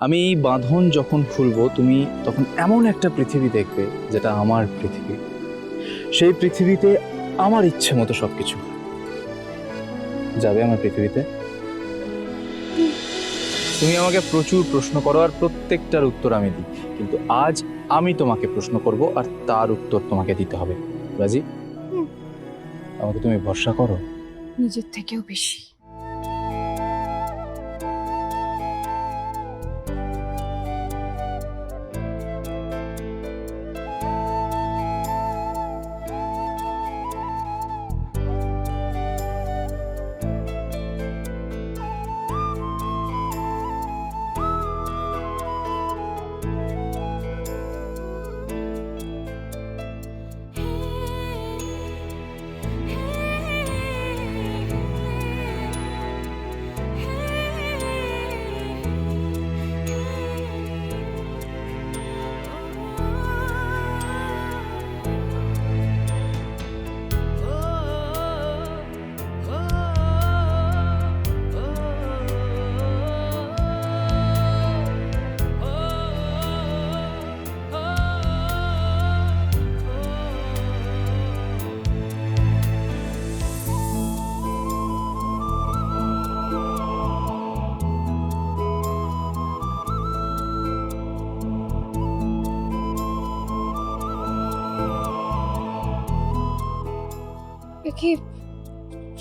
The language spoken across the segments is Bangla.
আমি এই বাঁধন যখন খুলবো তুমি তখন এমন একটা পৃথিবী দেখবে যেটা আমার পৃথিবী। সেই পৃথিবীতে আমার ইচ্ছে মতো সবকিছু যাবে আমার পৃথিবীতে। তুমি আমাকে প্রচুর প্রশ্ন করো আর প্রত্যেকটার উত্তর আমি দিই, কিন্তু আজ আমি তোমাকে প্রশ্ন করব আর তার উত্তর তোমাকে দিতে হবে। রাজি? আমাকে তুমি ভরসা করো। নিজের থেকেও বেশি। কি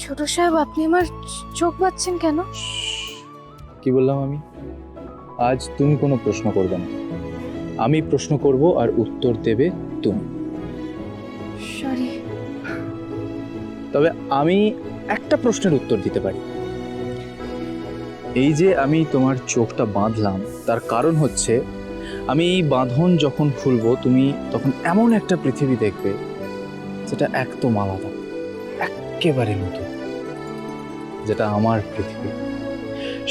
ছোট সাহেব, আপনি আমার চোখ বাঁধছেন কেন? কি বললাম আমি? আজ তুমি কোনো প্রশ্ন করবে না, আমি প্রশ্ন করব আর উত্তর দেবে তুমি। সরি। তবে আমি একটা প্রশ্নের উত্তর দিতে পারি। এই যে আমি তোমার চোখটা বাঁধলাম তার কারণ হচ্ছে আমি এই বাঁধন যখন খুলবো তুমি তখন এমন একটা পৃথিবী দেখবে যেটা একদম আলাদা, একেবারে নতুন, যেটা আমার পৃথিবী।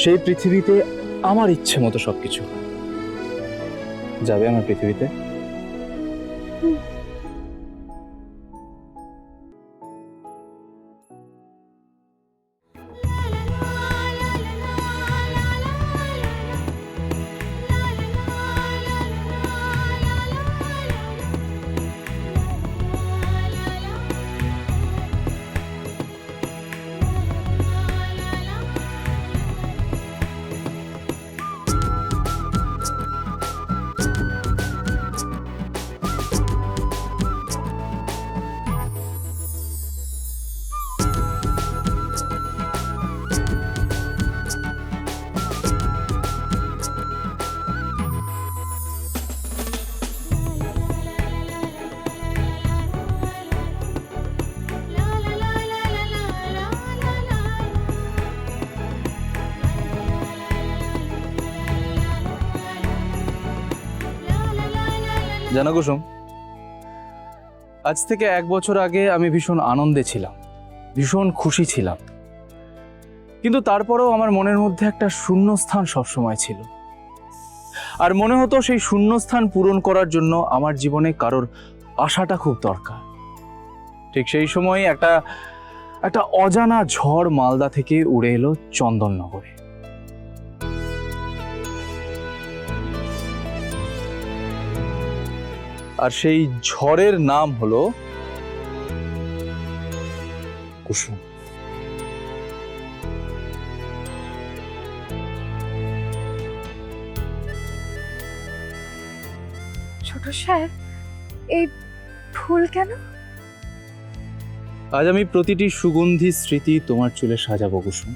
সেই পৃথিবীতে আমার ইচ্ছে মতো সবকিছু যাবে আমার পৃথিবীতে। জানো কুসুম, আজ থেকে 1 বছর আগে আমি ভীষণ আনন্দে ছিলাম, ভীষণ খুশি ছিলাম, কিন্তু তারপরেও আমার মনের মধ্যে একটা শূন্যস্থান সবসময় ছিল। আর মনে হতো সেই শূন্যস্থান পূরণ করার জন্য আমার জীবনে কারোর আশাটা খুব দরকার। ঠিক সেই সময় একটা অজানা ঝড় মালদা থেকে উড়ে এলো চন্দননগরে। আর সেই ঝড়ের নাম হলো কুসুম। ছোট সাহেব, এই ফুল কেন? আজ আমি প্রতিটি সুগন্ধি স্মৃতি তোমার চুলে সাজাবো কুসুম।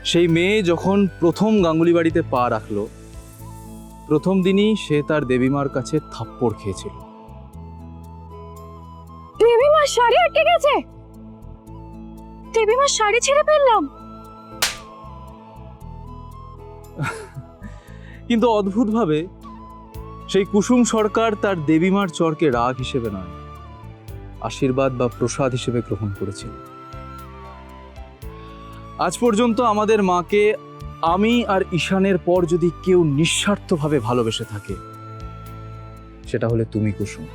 সেই মেয়ে যখন প্রথম গাঙ্গুলি বাড়িতে পা রাখলো, প্রথম দিনই সে তার দেবীমার কাছে থাপ্পড় খেয়েছিল। দেবীমার শাড়ি আটকে গেছে। দেবীমার শাড়ি ছেড়ে ফেললাম। কিন্তু অদ্ভুতভাবে সেই কুসুম সরকার তার দেবীমার চরকে রাগ হিসেবে নয়, আশীর্বাদ বা প্রসাদ হিসেবে গ্রহণ করেছিল। আজ পর্যন্ত আমাদের মাকে আমি আর ঈশানের পর যদি কেউ নিঃস্বার্থভাবে ভালোবেসে থাকে, সেটা হলে তুমি কুসুম।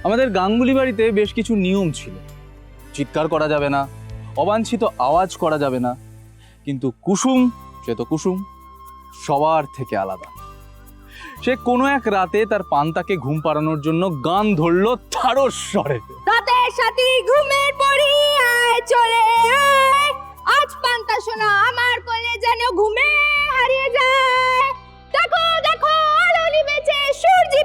আমাদের গাঙ্গুলি বাড়িতে বেশ কিছু নিয়ম ছিল। চিৎকার করা যাবে না, অবাঞ্ছিত আওয়াজ করা যাবে না, কিন্তু কুসুম, সে তো কুসুম, সবার থেকে আলাদা। সে কোনো এক রাতে তার পান্তাকে ঘুম পাড়ানোর জন্য গান ধরলো তারস্বরে। রাতের সাথী ঘুমের পরি আয় চলে আয়, আজ পান্তা সোনা আমার কোলে যেন ঘুমে হারিয়ে যায়। দেখো দেখো আলো নিভেছে, সূর্যি